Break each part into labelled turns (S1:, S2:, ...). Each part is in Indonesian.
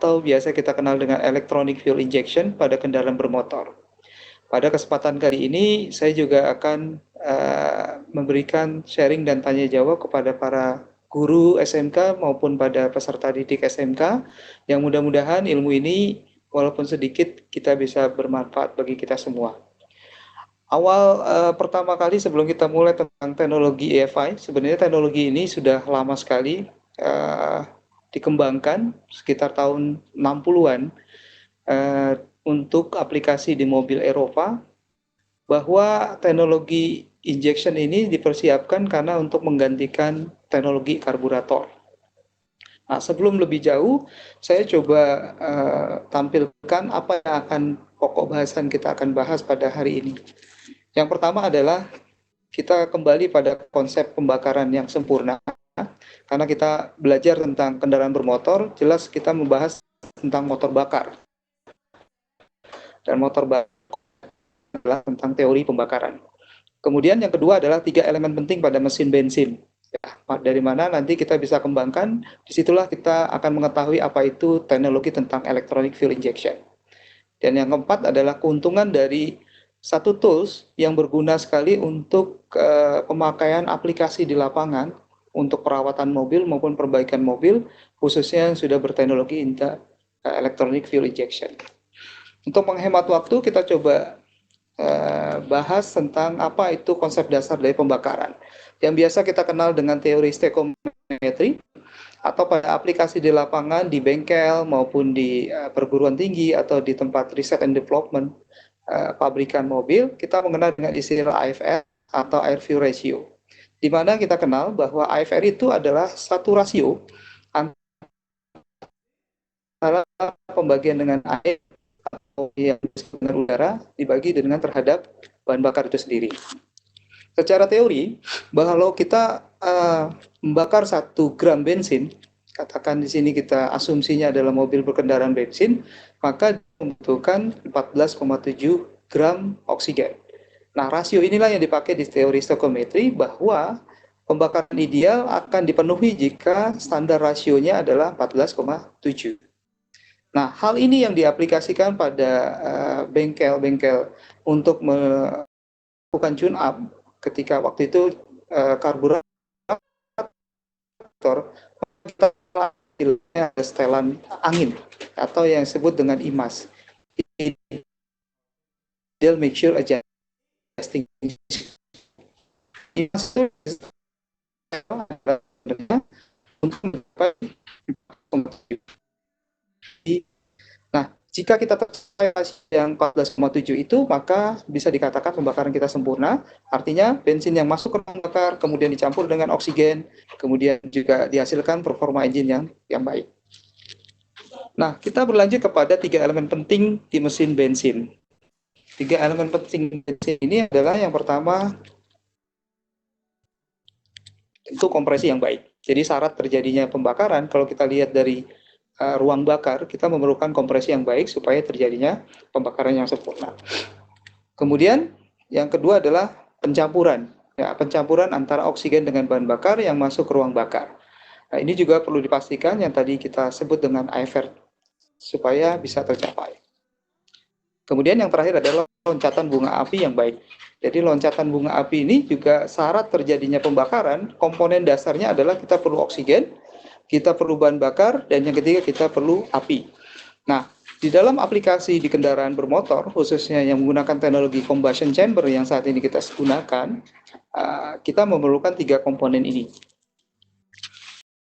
S1: atau biasa kita kenal dengan electronic fuel injection pada kendaraan bermotor. Pada kesempatan kali ini saya juga akan memberikan sharing dan tanya jawab kepada para guru SMK maupun pada peserta didik SMK yang mudah-mudahan ilmu ini walaupun sedikit kita bisa bermanfaat bagi kita semua. Pertama kali sebelum kita mulai tentang teknologi EFI, sebenarnya teknologi ini sudah lama sekali dikembangkan sekitar tahun 60-an untuk aplikasi di mobil Eropa, bahwa teknologi injection ini dipersiapkan karena untuk menggantikan teknologi karburator. Nah, sebelum lebih jauh, saya coba tampilkan apa yang akan pokok bahasan kita akan bahas pada hari ini. Yang pertama adalah kita kembali pada konsep pembakaran yang sempurna. Karena kita belajar tentang kendaraan bermotor, jelas kita membahas tentang motor bakar. Dan motor bakar adalah tentang teori pembakaran. Kemudian yang kedua adalah 3 elemen penting pada mesin bensin. Ya, dari mana nanti kita bisa kembangkan, disitulah kita akan mengetahui apa itu teknologi tentang electronic fuel injection. Dan yang keempat adalah keuntungan dari satu tools yang berguna sekali untuk pemakaian aplikasi di lapangan untuk perawatan mobil maupun perbaikan mobil, khususnya yang sudah berteknologi electronic fuel injection. Untuk menghemat waktu, kita coba bahas tentang apa itu konsep dasar dari pembakaran. Yang biasa kita kenal dengan teori stoichiometry, atau pada aplikasi di lapangan, di bengkel maupun di perguruan tinggi atau di tempat riset and development pabrikan mobil, kita mengenal dengan istilah AFR atau air fuel ratio, di mana kita kenal bahwa AFR itu adalah satu rasio antara pembagian dengan air atau yang disebut dengan udara dibagi dengan terhadap bahan bakar itu sendiri. Secara teori, kalau kita membakar 1 gram bensin, katakan di sini kita asumsinya adalah mobil berkendaraan bensin, maka membutuhkan 14,7 gram oksigen. Nah, rasio inilah yang dipakai di teori stoichiometry, bahwa pembakaran ideal akan dipenuhi jika standar rasionya adalah 14,7. Nah, hal ini yang diaplikasikan pada bengkel-bengkel untuk melakukan tune up ketika waktu itu karburator kita ada setelan angin atau yang disebut dengan IMAS, ideal mixture adjusting. IMAS itu nah, jika kita tercapai yang 14,7 itu, maka bisa dikatakan pembakaran kita sempurna. Artinya bensin yang masuk ke ruang bakar, kemudian dicampur dengan oksigen, kemudian juga dihasilkan performa engine yang baik. Nah, kita berlanjut kepada 3 elemen penting di mesin bensin. 3 elemen penting bensin ini adalah yang pertama, itu kompresi yang baik. Jadi syarat terjadinya pembakaran, kalau kita lihat dari ruang bakar, kita memerlukan kompresi yang baik supaya terjadinya pembakaran yang sempurna. Kemudian yang kedua adalah pencampuran. Ya, pencampuran antara oksigen dengan bahan bakar yang masuk ke ruang bakar. Nah, ini juga perlu dipastikan yang tadi kita sebut dengan AFR supaya bisa tercapai. Kemudian yang terakhir adalah loncatan bunga api yang baik. Jadi loncatan bunga api ini juga syarat terjadinya pembakaran, komponen dasarnya adalah kita perlu oksigen, kita perlu bahan bakar, dan yang ketiga kita perlu api. Nah, di dalam aplikasi di kendaraan bermotor, khususnya yang menggunakan teknologi combustion chamber yang saat ini kita gunakan, kita memerlukan 3 komponen ini.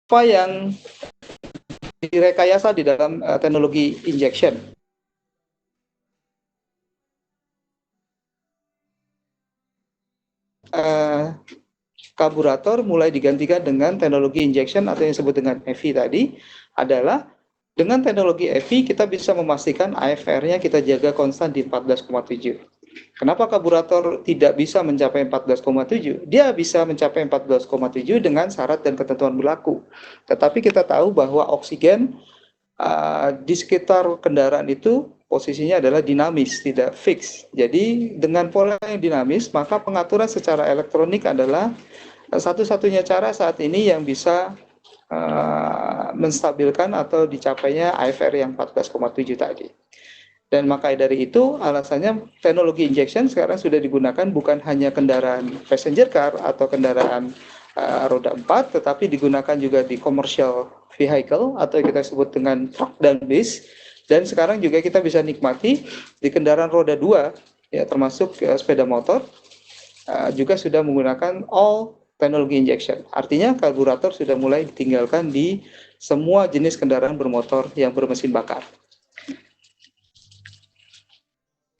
S1: Apa yang direkayasa di dalam teknologi injection? Karburator mulai digantikan dengan teknologi injection atau yang disebut dengan EV tadi, adalah dengan teknologi EV kita bisa memastikan AFR-nya kita jaga konstan di 14,7. Kenapa karburator tidak bisa mencapai 14,7? Dia bisa mencapai 14,7 dengan syarat dan ketentuan berlaku. Tetapi kita tahu bahwa oksigen di sekitar kendaraan itu posisinya adalah dinamis, tidak fix. Jadi dengan pola yang dinamis, maka pengaturan secara elektronik adalah satu-satunya cara saat ini yang bisa menstabilkan atau dicapainya AFR yang 14,7 tadi. Dan maka dari itu alasannya teknologi injection sekarang sudah digunakan bukan hanya kendaraan passenger car atau kendaraan roda 4, tetapi digunakan juga di commercial vehicle atau yang kita sebut dengan truck dan bus. Dan sekarang juga kita bisa nikmati di kendaraan roda 2, ya termasuk sepeda motor, juga sudah menggunakan all teknologi injection. Artinya karburator sudah mulai ditinggalkan di semua jenis kendaraan bermotor yang bermesin bakar.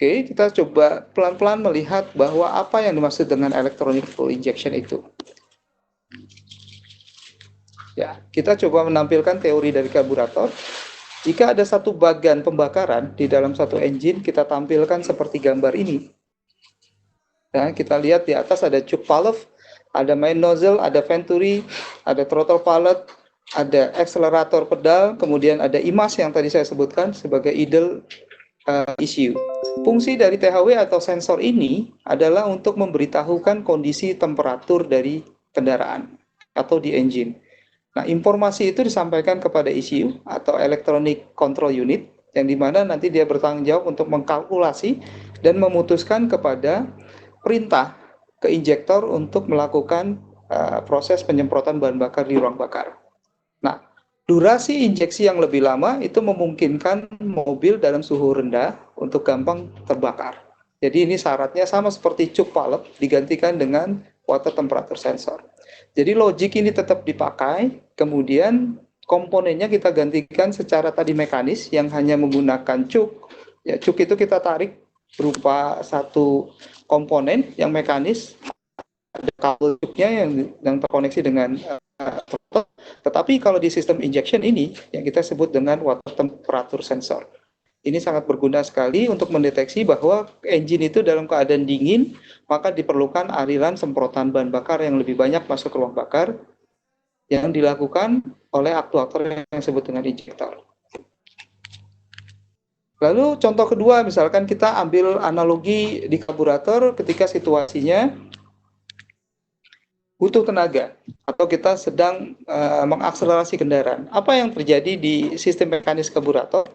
S1: Oke, kita coba pelan-pelan melihat bahwa apa yang dimaksud dengan electronic fuel injection itu. Ya, kita coba menampilkan teori dari karburator. Jika ada satu bagian pembakaran di dalam satu engine, kita tampilkan seperti gambar ini. Ya, kita lihat di atas ada choke valve, ada main nozzle, ada venturi, ada throttle pallet, ada accelerator pedal, kemudian ada IMAS yang tadi saya sebutkan sebagai idle ECU. Fungsi dari THW atau sensor ini adalah untuk memberitahukan kondisi temperatur dari kendaraan atau di engine. Nah, informasi itu disampaikan kepada ECU atau Electronic Control Unit, yang dimana nanti dia bertanggung jawab untuk mengkalkulasi dan memutuskan kepada perintah ke injektor untuk melakukan proses penyemprotan bahan bakar di ruang bakar. Nah, durasi injeksi yang lebih lama itu memungkinkan mobil dalam suhu rendah untuk gampang terbakar. Jadi ini syaratnya sama seperti choke valve digantikan dengan water temperature sensor. Jadi logik ini tetap dipakai, kemudian komponennya kita gantikan secara tadi mekanis yang hanya menggunakan choke. Ya, choke itu kita tarik berupa satu komponen yang mekanis, ada kabel choke-nya yang terkoneksi dengan throttle. Tetapi kalau di sistem injection ini yang kita sebut dengan water temperature sensor. Ini sangat berguna sekali untuk mendeteksi bahwa engine itu dalam keadaan dingin, maka diperlukan aliran semprotan bahan bakar yang lebih banyak masuk ke ruang bakar yang dilakukan oleh aktuator yang disebut dengan injektor. Lalu contoh kedua, misalkan kita ambil analogi di karburator ketika situasinya butuh tenaga atau kita sedang mengakselerasi kendaraan. Apa yang terjadi di sistem mekanis karburator?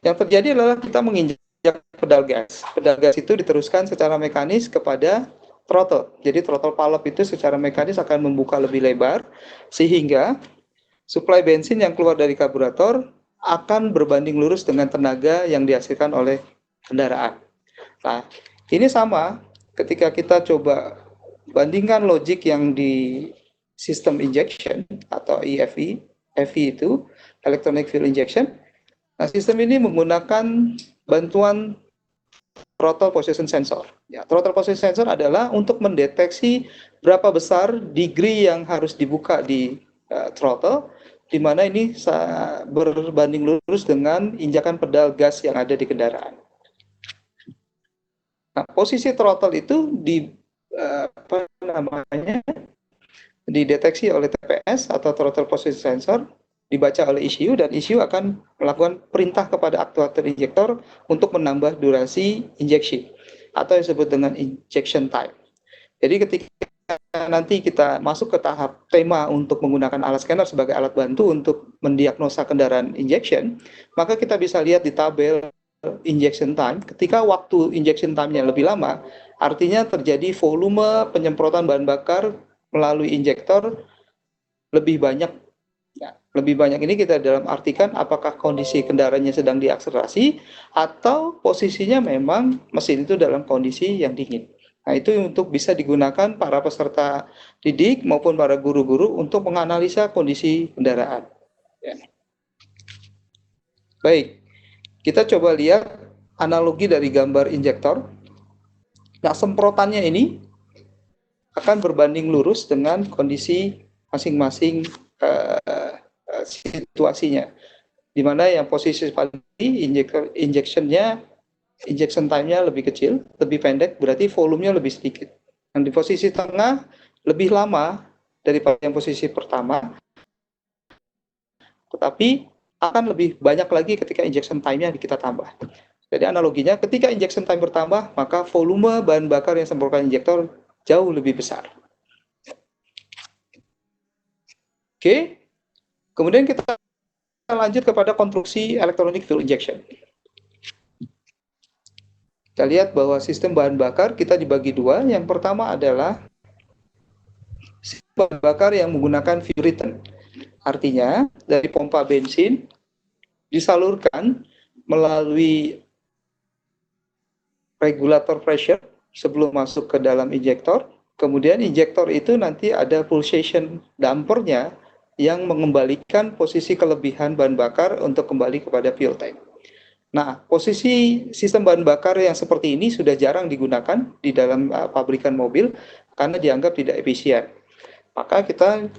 S1: Yang terjadi adalah kita menginjak pedal gas. Pedal gas itu diteruskan secara mekanis kepada throttle. Jadi throttle valve itu secara mekanis akan membuka lebih lebar sehingga suplai bensin yang keluar dari karburator akan berbanding lurus dengan tenaga yang dihasilkan oleh kendaraan. Nah, ini sama ketika kita coba bandingkan logik yang di sistem injection atau EFI, EFI itu electronic fuel injection. Nah, sistem ini menggunakan bantuan throttle position sensor. Ya, throttle position sensor adalah untuk mendeteksi berapa besar degree yang harus dibuka di throttle, di mana ini berbanding lurus dengan injakan pedal gas yang ada di kendaraan. Nah, posisi throttle itu dideteksi oleh TPS atau throttle position sensor, dibaca oleh ECU, dan ECU akan melakukan perintah kepada aktuator injektor untuk menambah durasi injeksi atau yang disebut dengan injection time. Jadi ketika nanti kita masuk ke tahap tema untuk menggunakan alat scanner sebagai alat bantu untuk mendiagnosa kendaraan injection, maka kita bisa lihat di tabel injection time. Ketika waktu injection time-nya lebih lama, artinya terjadi volume penyemprotan bahan bakar melalui injektor lebih banyak. Ya, lebih banyak ini kita dalam artikan apakah kondisi kendaraannya sedang diakselerasi atau posisinya memang mesin itu dalam kondisi yang dingin. Nah, itu untuk bisa digunakan para peserta didik maupun para guru-guru untuk menganalisa kondisi kendaraan. Ya. Baik, kita coba lihat analogi dari gambar injektor. Nah, semprotannya ini akan berbanding lurus dengan kondisi masing-masing situasinya, di mana yang posisi paling injection time-nya lebih kecil, lebih pendek, berarti volumenya lebih sedikit. Yang di posisi tengah lebih lama daripada yang posisi pertama, tetapi akan lebih banyak lagi ketika injection time-nya kita tambah. Jadi analoginya, ketika injection time bertambah, maka volume bahan bakar yang disemprotkan injektor jauh lebih besar. Oke. Kemudian kita lanjut kepada konstruksi electronic fuel injection. Kita lihat bahwa sistem bahan bakar kita dibagi dua. Yang pertama adalah sistem bahan bakar yang menggunakan fuel return. Artinya, dari pompa bensin disalurkan melalui regulator pressure sebelum masuk ke dalam injektor. Kemudian injektor itu nanti ada pulsation dampernya yang mengembalikan posisi kelebihan bahan bakar untuk kembali kepada fuel tank. Nah, posisi sistem bahan bakar yang seperti ini sudah jarang digunakan di dalam pabrikan mobil karena dianggap tidak efisien. Maka kita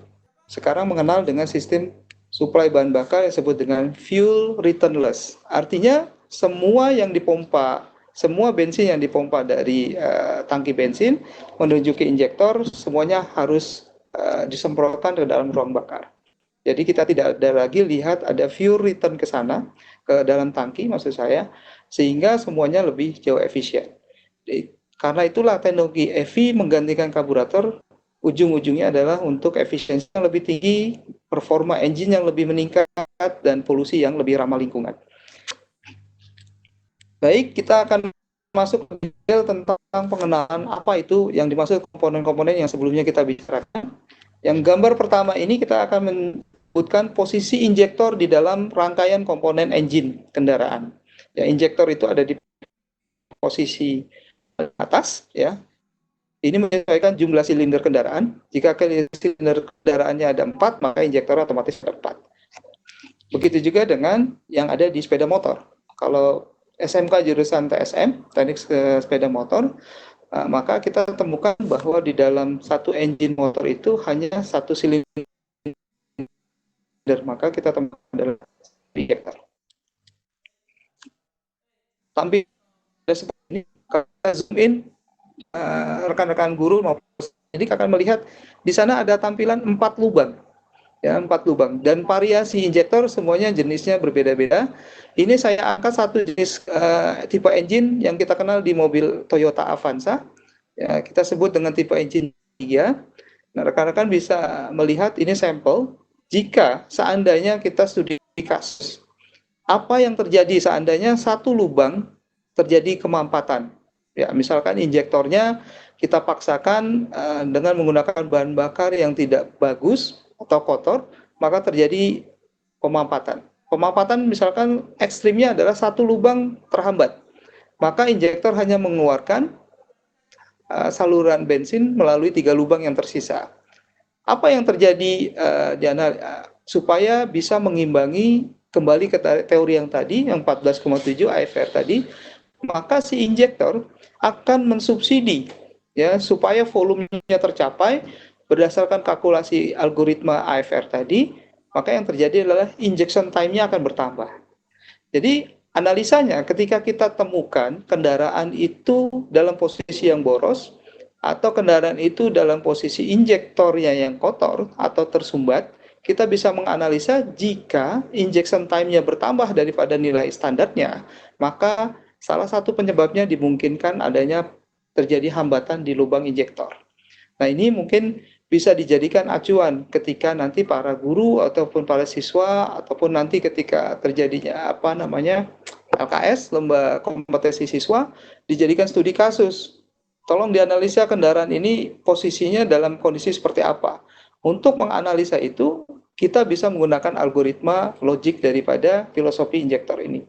S1: sekarang mengenal dengan sistem supply bahan bakar yang disebut dengan fuel returnless. Artinya semua yang dipompa, semua bensin yang dipompa dari tangki bensin menuju ke injektor, semuanya harus disemprotkan ke dalam ruang bakar. Jadi kita tidak ada lagi lihat ada fuel return ke sana, ke dalam tangki maksud saya, sehingga semuanya lebih jauh efisien. Karena itulah teknologi EV menggantikan karburator, ujung-ujungnya adalah untuk efisiensi yang lebih tinggi, performa engine yang lebih meningkat, dan polusi yang lebih ramah lingkungan. Baik, kita akan masuk ke detail tentang pengenalan apa itu yang dimaksud komponen-komponen yang sebelumnya kita bicarakan. Yang gambar pertama ini kita akan menyebutkan posisi injektor di dalam rangkaian komponen engine kendaraan. Ya, injektor itu ada di posisi atas, ya. Ini menyesuaikan jumlah silinder kendaraan. Jika silinder kendaraannya ada 4, maka injektor otomatis ada 4. Begitu juga dengan yang ada di sepeda motor. Kalau SMK jurusan TSM, teknik sepeda motor, maka kita temukan bahwa di dalam satu engine motor itu hanya satu silinder, maka kita temukan adalah injektor. Tampil seperti ini, kita zoom in, rekan-rekan guru maupun jadi akan melihat di sana ada tampilan 4 lubang. Ya, 4 lubang, dan variasi injektor semuanya jenisnya berbeda-beda. Ini saya angkat satu jenis tipe engine yang kita kenal di mobil Toyota Avanza, ya, kita sebut dengan tipe engine 3. Nah, rekan-rekan bisa melihat ini sampel. Jika seandainya kita studi kasus, apa yang terjadi seandainya satu lubang terjadi kemampatan, ya, misalkan injektornya kita paksakan dengan menggunakan bahan bakar yang tidak bagus atau kotor, maka terjadi pemampatan. Pemampatan misalkan ekstrimnya adalah satu lubang terhambat, maka injektor hanya mengeluarkan saluran bensin melalui 3 lubang yang tersisa. Apa yang terjadi supaya bisa mengimbangi kembali ke teori yang tadi, yang 14,7 AFR tadi, maka si injektor akan mensubsidi, ya, supaya volumenya tercapai berdasarkan kalkulasi algoritma AFR tadi, maka yang terjadi adalah injection time-nya akan bertambah. Jadi analisanya ketika kita temukan kendaraan itu dalam posisi yang boros atau kendaraan itu dalam posisi injektornya yang kotor atau tersumbat, kita bisa menganalisa jika injection time-nya bertambah daripada nilai standarnya, maka salah satu penyebabnya dimungkinkan adanya terjadi hambatan di lubang injektor. Nah, ini mungkin bisa dijadikan acuan ketika nanti para guru ataupun para siswa ataupun nanti ketika terjadinya LKS, lomba kompetensi siswa, dijadikan studi kasus. Tolong dianalisa kendaraan ini posisinya dalam kondisi seperti apa. Untuk menganalisa itu, kita bisa menggunakan algoritma logik daripada filosofi injektor ini.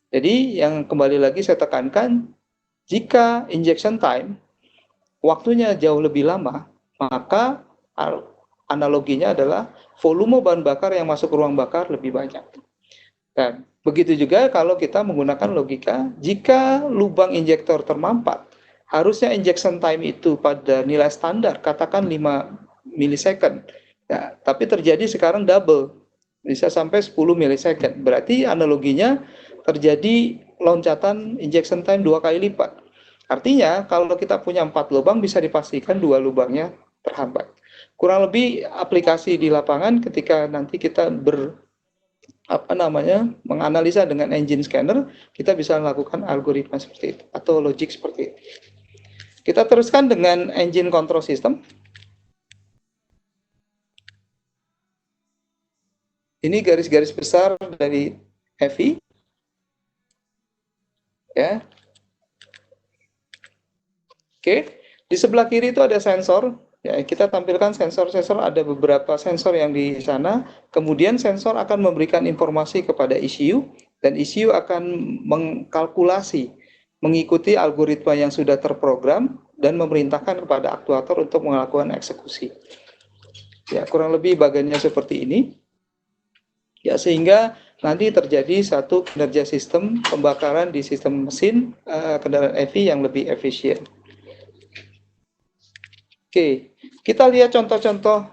S1: Jadi yang kembali lagi saya tekankan, jika injection time waktunya jauh lebih lama, maka analoginya adalah volume bahan bakar yang masuk ke ruang bakar lebih banyak. Dan begitu juga kalau kita menggunakan logika, jika lubang injektor termampat, harusnya injection time itu pada nilai standar, katakan 5 milisecond. Ya, tapi terjadi sekarang double, bisa sampai 10 milisecond. Berarti analoginya terjadi loncatan injection time 2 kali lipat. Artinya kalau kita punya 4 lubang, bisa dipastikan 2 lubangnya terhambat. Kurang lebih aplikasi di lapangan ketika nanti kita menganalisa dengan engine scanner, kita bisa melakukan algoritma seperti itu atau logik seperti itu. Kita teruskan dengan engine control system. Ini garis-garis besar dari EVI, ya. Oke, di sebelah kiri itu ada sensor. Ya, kita tampilkan sensor-sensor, ada beberapa sensor yang di sana. Kemudian sensor akan memberikan informasi kepada ECU dan ECU akan mengkalkulasi mengikuti algoritma yang sudah terprogram dan memerintahkan kepada aktuator untuk melakukan eksekusi. Ya, kurang lebih bagiannya seperti ini. Ya, sehingga nanti terjadi satu kinerja sistem pembakaran di sistem mesin kendaraan EV yang lebih efisien. Oke, kita lihat contoh-contoh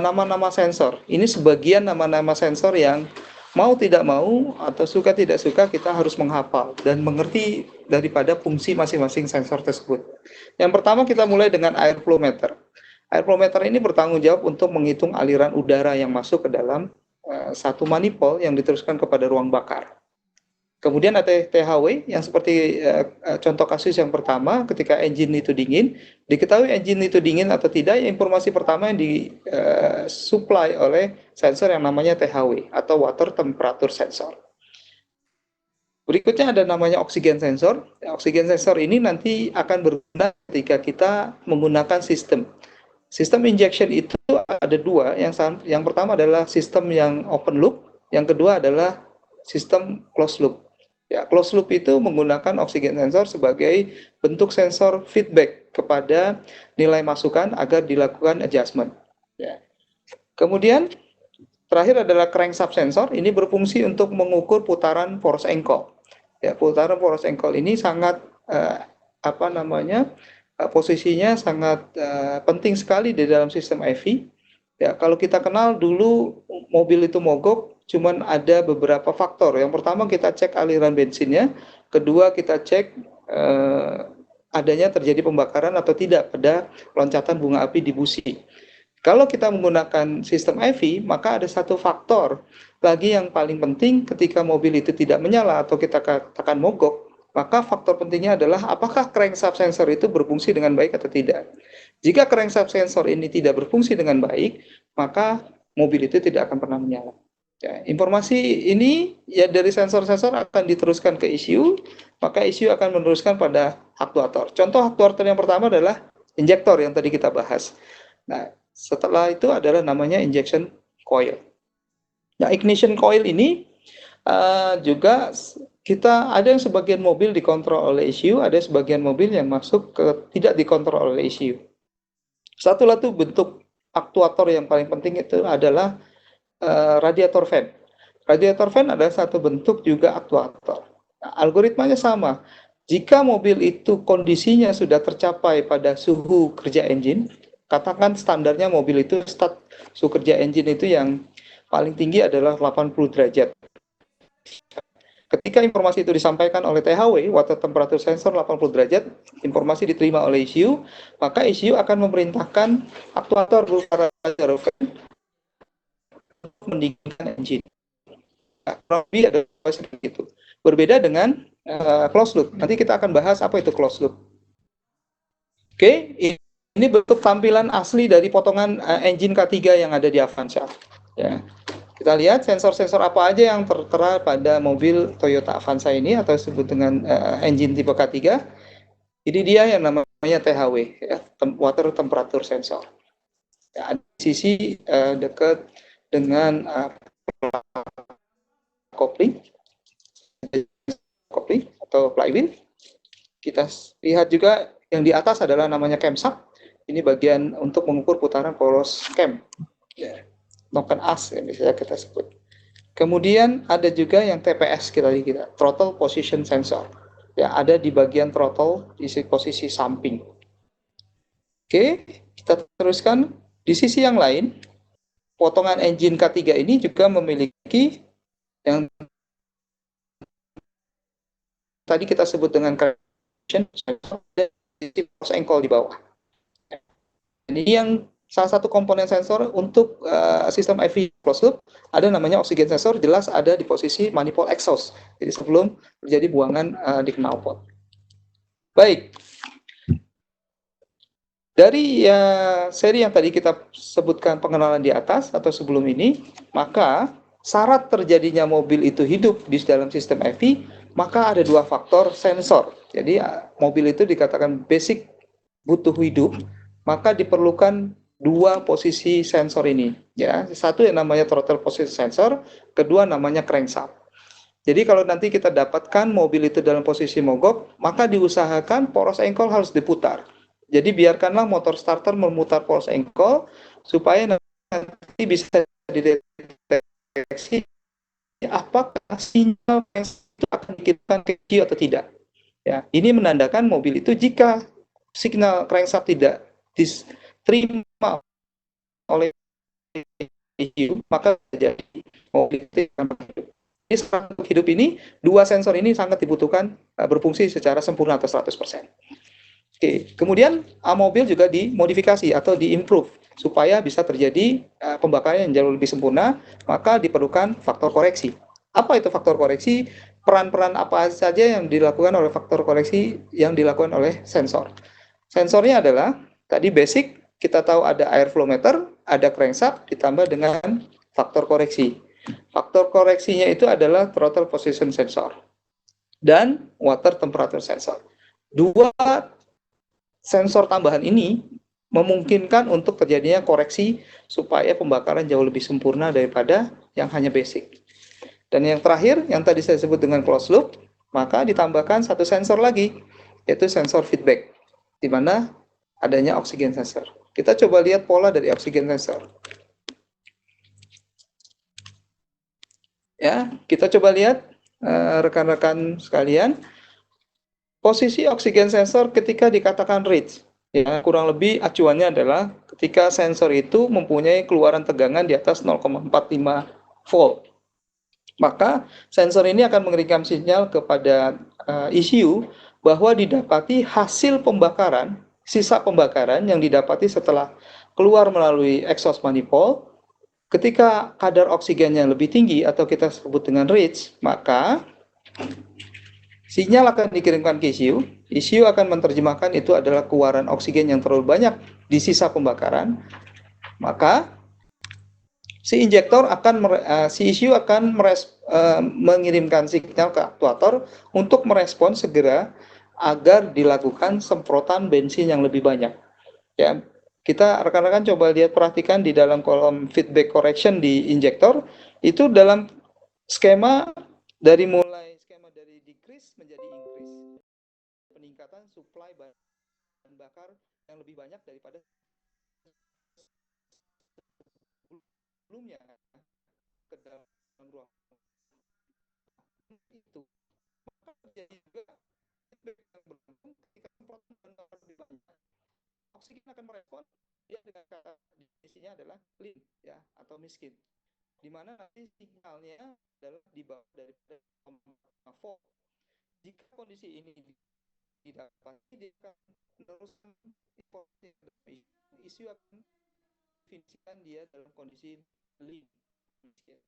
S1: nama-nama sensor. Ini sebagian nama-nama sensor yang mau tidak mau atau suka tidak suka kita harus menghafal dan mengerti daripada fungsi masing-masing sensor tersebut. Yang pertama kita mulai dengan airflow meter. Airflow meter ini bertanggung jawab untuk menghitung aliran udara yang masuk ke dalam satu manifold yang diteruskan kepada ruang bakar. Kemudian ada THW yang seperti contoh kasus yang pertama, ketika engine itu dingin, diketahui engine itu dingin atau tidak, informasi pertama yang disuplai oleh sensor yang namanya THW atau water temperature sensor. Berikutnya ada namanya oksigen sensor. Oksigen sensor ini nanti akan berguna ketika kita menggunakan sistem. Sistem injection itu ada dua, yang pertama adalah sistem yang open loop, yang kedua adalah sistem closed loop. Ya, closed loop itu menggunakan oksigen sensor sebagai bentuk sensor feedback kepada nilai masukan agar dilakukan adjustment. Ya. Kemudian terakhir adalah crankshaft sensor. Ini berfungsi untuk mengukur putaran force ankle. Ya, putaran force ankle ini sangat posisinya sangat penting sekali di dalam sistem EV. Ya, kalau kita kenal dulu mobil itu mogok, cuman ada beberapa faktor. Yang pertama kita cek aliran bensinnya, kedua kita cek adanya terjadi pembakaran atau tidak pada loncatan bunga api di busi. Kalau kita menggunakan sistem EV, maka ada satu faktor lagi yang paling penting ketika mobil itu tidak menyala atau kita katakan mogok, maka faktor pentingnya adalah apakah crankshaft sensor itu berfungsi dengan baik atau tidak. Jika crankshaft sensor ini tidak berfungsi dengan baik, maka mobil itu tidak akan pernah menyala. Ya, informasi ini ya dari sensor-sensor akan diteruskan ke ECU, maka ECU akan meneruskan pada aktuator. Contoh aktuator yang pertama adalah injektor yang tadi kita bahas. Nah, setelah itu adalah namanya injection coil. Nah, ignition coil ini juga kita ada yang sebagian mobil dikontrol oleh ECU, ada sebagian mobil yang masuk ke tidak dikontrol oleh ECU. Satu lagi bentuk aktuator yang paling penting itu adalah radiator fan. Radiator fan adalah satu bentuk juga aktuator. Nah, algoritmanya sama. Jika mobil itu kondisinya sudah tercapai pada suhu kerja engine, katakan standarnya mobil itu suhu kerja engine itu yang paling tinggi adalah 80 derajat. Ketika informasi itu disampaikan oleh THW, water temperature sensor 80 derajat, informasi diterima oleh ECU, maka ECU akan memerintahkan aktuator berupa radiator fan mendinginkan engine. Lebih adalah seperti itu. Berbeda dengan closed loop. Nanti kita akan bahas apa itu closed loop. Oke, ini bentuk tampilan asli dari potongan engine K3 yang ada di Avanza. Ya. Kita lihat sensor-sensor apa aja yang tertera pada mobil Toyota Avanza ini atau disebut dengan engine tipe K3. Ini dia yang namanya THW, ya, water temperature sensor. Ya, di sisi dekat dengan kopling atau flywheel. Kita lihat juga yang di atas adalah namanya camshaft. Ini bagian untuk mengukur putaran poros cam. Ya, token as yang bisa kita sebut. Kemudian ada juga yang TPS kita throttle position sensor. Ya, ada di bagian throttle di posisi samping. Oke, kita teruskan di sisi yang lain. Potongan engine K3 ini juga memiliki yang tadi kita sebut dengan sensor dan force ankle di bawah. Ini yang salah satu komponen sensor untuk sistem EV closed loop ada namanya oksigen sensor, jelas ada di posisi manifold exhaust. Jadi sebelum terjadi buangan di knalpot. Baik. Dari seri yang tadi kita sebutkan pengenalan di atas atau sebelum ini, maka syarat terjadinya mobil itu hidup di dalam sistem EV, maka ada dua faktor sensor. Jadi mobil itu dikatakan basic butuh hidup, maka diperlukan dua posisi sensor ini. Ya, satu yang namanya throttle position sensor, kedua namanya crankshaft. Jadi kalau nanti kita dapatkan mobil itu dalam posisi mogok, maka diusahakan poros engkol harus diputar. Jadi biarkanlah motor starter memutar poros engkol supaya nanti bisa dideteksi apakah sinyal yang itu akan dikirimkan ke ECU atau tidak. Ya, ini menandakan mobil itu jika signal crankshaft tidak diterima oleh ECU, maka terjadi mobil itu akan hidup. Jadi untuk hidup ini, dua sensor ini sangat dibutuhkan berfungsi secara sempurna atau 100%. Oke, kemudian mobil juga dimodifikasi atau diimprove supaya bisa terjadi pembakaran yang jauh lebih sempurna, maka diperlukan faktor koreksi. Apa itu faktor koreksi? Peran-peran apa saja yang dilakukan oleh faktor koreksi yang dilakukan oleh sensor? Sensornya adalah tadi basic, kita tahu ada airflow meter, ada crankshaft ditambah dengan faktor koreksi. Faktor koreksinya itu adalah throttle position sensor dan water temperature sensor. Dua sensor tambahan ini memungkinkan untuk terjadinya koreksi supaya pembakaran jauh lebih sempurna daripada yang hanya basic. Dan yang terakhir, yang tadi saya sebut dengan closed loop, maka ditambahkan satu sensor lagi, yaitu sensor feedback, di mana adanya oksigen sensor. Kita coba lihat pola dari oksigen sensor. Ya, kita coba lihat rekan-rekan sekalian, posisi oksigen sensor ketika dikatakan reach. Ya, kurang lebih acuannya adalah ketika sensor itu mempunyai keluaran tegangan di atas 0,45 volt. Maka sensor ini akan mengirimkan sinyal kepada ECU bahwa didapati hasil pembakaran, sisa pembakaran yang didapati setelah keluar melalui exhaust manifold. Ketika kadar oksigennya lebih tinggi atau kita sebut dengan reach, maka sinyal akan dikirimkan ke ECU. ECU akan menerjemahkan itu adalah keluaran oksigen yang terlalu banyak di sisa pembakaran. Maka si injektor akan si ECU akan mengirimkan signal ke aktuator untuk merespon segera agar dilakukan semprotan bensin yang lebih banyak. Ya, kita rekan-rekan coba lihat, perhatikan di dalam kolom feedback correction di injektor itu dalam skema dari mulai skema dari decrease menjadi increase, peningkatan supply bahan bakar yang lebih banyak daripada sebelumnya ke dalam ruang itu. Maka terjadi juga feedback yang berlangsung ketika semprotan bahan bakar lebih banyak, oksigen akan merespon dia dengan kata definisinya adalah clean ya atau miskin, di mana nanti sinyalnya adalah di bawah dari volt. Jika kondisi ini didapati, dia akan meneruskan isu akan definisikan dia dalam kondisi lean miskin.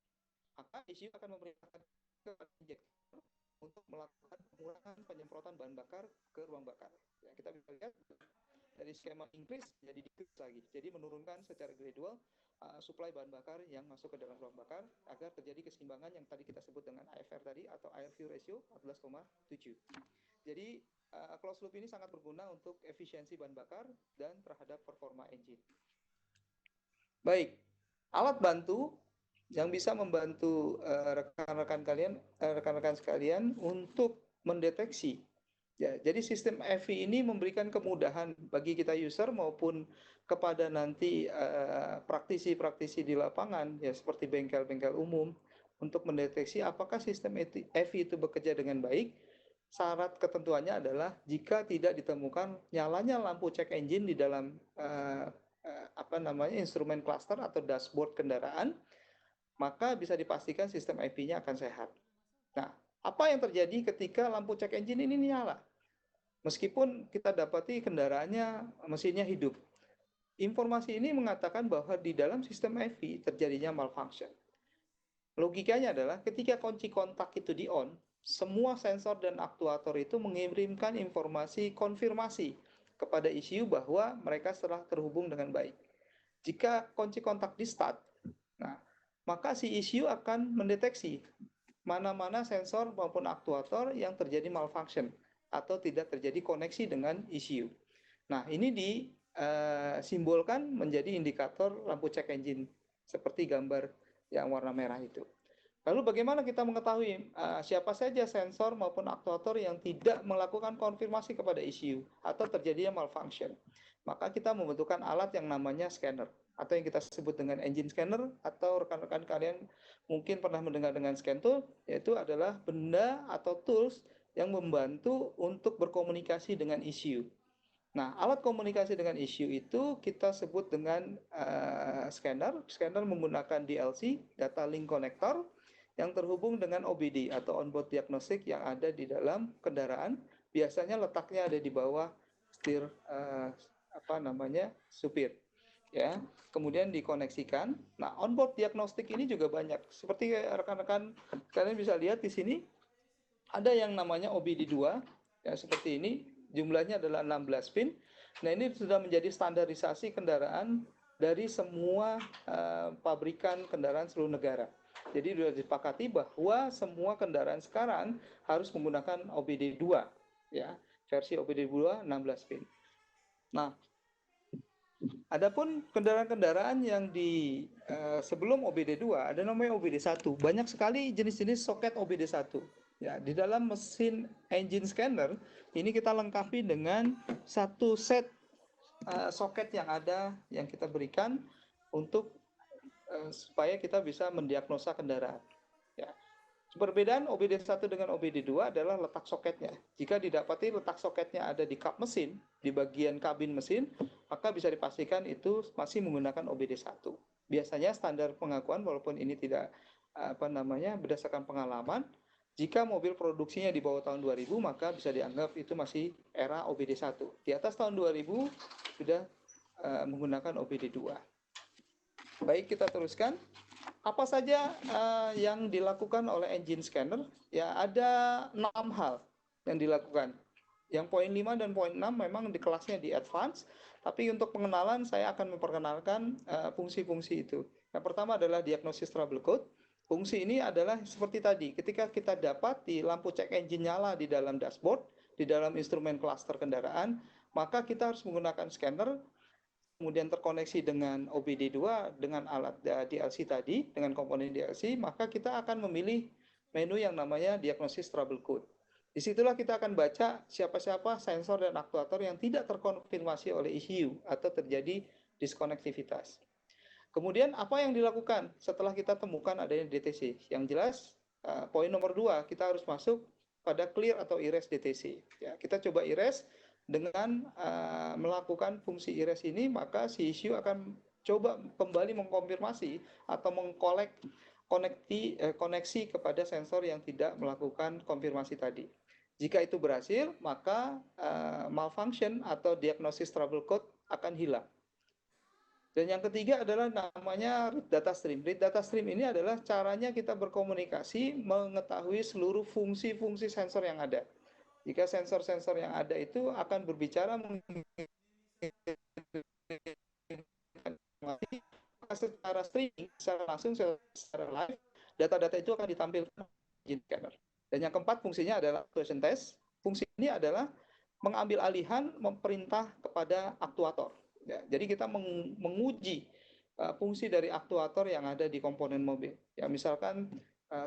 S1: Maka isu akan memerintahkan ke injektor untuk melakukan pengurangan penyemprotan bahan bakar ke ruang bakar. Ya, kita bisa lihat dari skema increase jadi decrease lagi. Jadi menurunkan secara gradual supply bahan bakar yang masuk ke dalam ruang bakar agar terjadi keseimbangan yang tadi kita sebut dengan AFR tadi atau air fuel ratio 14,7. Jadi closed loop ini sangat berguna untuk efisiensi bahan bakar dan terhadap performa engine. Baik, alat bantu yang bisa membantu rekan-rekan sekalian untuk mendeteksi. Ya, jadi sistem EV ini memberikan kemudahan bagi kita user maupun kepada nanti praktisi-praktisi di lapangan ya seperti bengkel-bengkel umum untuk mendeteksi apakah sistem EV itu bekerja dengan baik. Syarat ketentuannya adalah jika tidak ditemukan nyalanya lampu check engine di dalam instrumen cluster atau dashboard kendaraan, maka bisa dipastikan sistem EV-nya akan sehat. Nah, apa yang terjadi ketika lampu check engine ini nyala? Meskipun kita dapati kendaraannya mesinnya hidup. Informasi ini mengatakan bahwa di dalam sistem EV terjadinya malfunction. Logikanya adalah ketika kunci kontak itu di on, semua sensor dan aktuator itu mengirimkan informasi konfirmasi kepada ECU bahwa mereka telah terhubung dengan baik. Jika kunci kontak di start, nah maka si ECU akan mendeteksi mana-mana sensor maupun aktuator yang terjadi malfunction atau tidak terjadi koneksi dengan ECU. Nah, ini disimbolkan menjadi indikator lampu cek engine seperti gambar yang warna merah itu. Lalu bagaimana kita mengetahui siapa saja sensor maupun aktuator yang tidak melakukan konfirmasi kepada ECU atau terjadinya malfunction? Maka kita membutuhkan alat yang namanya scanner atau yang kita sebut dengan engine scanner, atau rekan-rekan kalian mungkin pernah mendengar dengan scan tool, yaitu adalah benda atau tools yang membantu untuk berkomunikasi dengan ECU. Nah, alat komunikasi dengan ECU itu kita sebut dengan scanner. Scanner menggunakan DLC, data link connector, yang terhubung dengan OBD atau onboard diagnostic yang ada di dalam kendaraan. Biasanya letaknya ada di bawah setir supir. Ya, kemudian dikoneksikan. Nah, onboard diagnostic ini juga banyak. Seperti rekan-rekan kalian bisa lihat di sini, ada yang namanya OBD2, ya seperti ini, jumlahnya adalah 16 pin. Nah, ini sudah menjadi standarisasi kendaraan dari semua pabrikan kendaraan seluruh negara. Jadi sudah disepakati bahwa semua kendaraan sekarang harus menggunakan OBD2, ya, versi OBD2 16 pin. Nah, adapun kendaraan-kendaraan yang sebelum OBD2 ada namanya OBD1. Banyak sekali jenis-jenis soket OBD1. Ya, di dalam mesin engine scanner ini kita lengkapi dengan satu set soket yang ada yang kita berikan untuk supaya kita bisa mendiagnosa kendaraan. Ya. Perbedaan OBD1 dengan OBD2 adalah letak soketnya. Jika didapati letak soketnya ada di kap mesin, di bagian kabin mesin, maka bisa dipastikan itu masih menggunakan OBD1. Biasanya standar pengakuan, walaupun ini tidak berdasarkan pengalaman, jika mobil produksinya di bawah tahun 2000, maka bisa dianggap itu masih era OBD1. Di atas tahun 2000 sudah menggunakan OBD2. Baik, kita teruskan. Apa saja yang dilakukan oleh engine scanner? Ya, ada 6 hal yang dilakukan. Yang poin 5 dan poin 6 memang di kelasnya di advance, tapi untuk pengenalan saya akan memperkenalkan fungsi-fungsi itu. Yang pertama adalah diagnosis trouble code. Fungsi ini adalah seperti tadi, ketika kita dapat di lampu cek engine nyala di dalam dashboard, di dalam instrumen cluster kendaraan, maka kita harus menggunakan scanner, kemudian terkoneksi dengan OBD2 dengan alat DLC tadi, dengan komponen DLC, maka kita akan memilih menu yang namanya diagnosis trouble code. Disitulah kita akan baca siapa-siapa sensor dan aktuator yang tidak terkonfirmasi oleh ECU atau terjadi diskonektivitas. Kemudian apa yang dilakukan setelah kita temukan adanya DTC? Yang jelas, poin nomor 2, kita harus masuk pada clear atau erase DTC. Ya, kita coba erase. Dengan melakukan fungsi erase ini, maka si ECU akan coba kembali mengkonfirmasi atau koneksi kepada sensor yang tidak melakukan konfirmasi tadi. Jika itu berhasil, maka malfunction atau diagnosis trouble code akan hilang. Dan yang ketiga adalah namanya read data stream. Read data stream ini adalah caranya kita berkomunikasi mengetahui seluruh fungsi-fungsi sensor yang ada. Jika sensor-sensor yang ada itu akan berbicara secara streaming, secara langsung, secara live, data-data itu akan ditampilkan di scanner. Dan yang keempat fungsinya adalah actuation test. Fungsi ini adalah mengambil alihan memerintah kepada aktuator. Ya, jadi kita menguji fungsi dari aktuator yang ada di komponen mobil. Ya, misalkan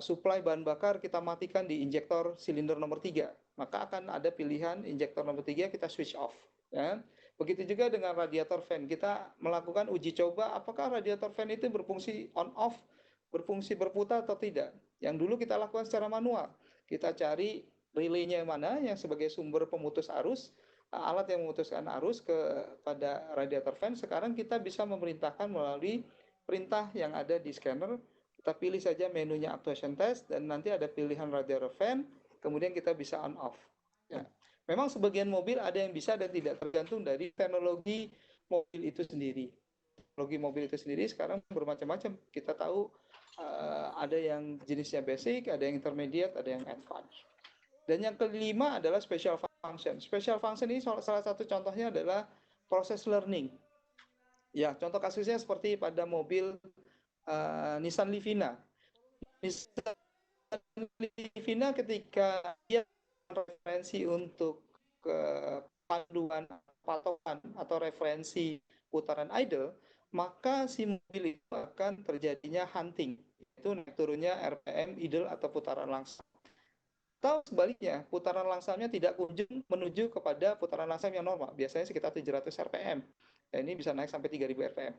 S1: supply bahan bakar kita matikan di injektor silinder nomor 3, maka akan ada pilihan injektor nomor 3 kita switch off. Ya. Begitu juga dengan radiator fan, kita melakukan uji coba apakah radiator fan itu berfungsi on off, berfungsi berputar atau tidak. Yang dulu kita lakukan secara manual, kita cari relaynya mana yang sebagai sumber pemutus arus, alat yang memutuskan arus kepada radiator fan. Sekarang kita bisa memerintahkan melalui perintah yang ada di scanner. Kita pilih saja menunya actuation test dan nanti ada pilihan radiator fan, kemudian kita bisa on off. Ya. Memang sebagian mobil ada yang bisa dan tidak, tergantung dari teknologi mobil itu sendiri. Teknologi mobil itu sendiri sekarang bermacam-macam. Kita tahu ada yang jenisnya basic, ada yang intermediate, ada yang advanced. Dan yang kelima adalah special function. Special function ini salah satu contohnya adalah proses learning. Ya, contoh kasusnya seperti pada mobil Nissan Livina. Nissan Livina ketika dia referensi untuk panduan patokan atau referensi putaran idle, maka si mobil itu akan terjadinya hunting, itu naik turunnya RPM idle atau putaran langsam. Atau sebaliknya, putaran langsamnya tidak kunjung menuju kepada putaran langsam yang normal, biasanya sekitar 700 RPM. Dan ini bisa naik sampai 3000 RPM.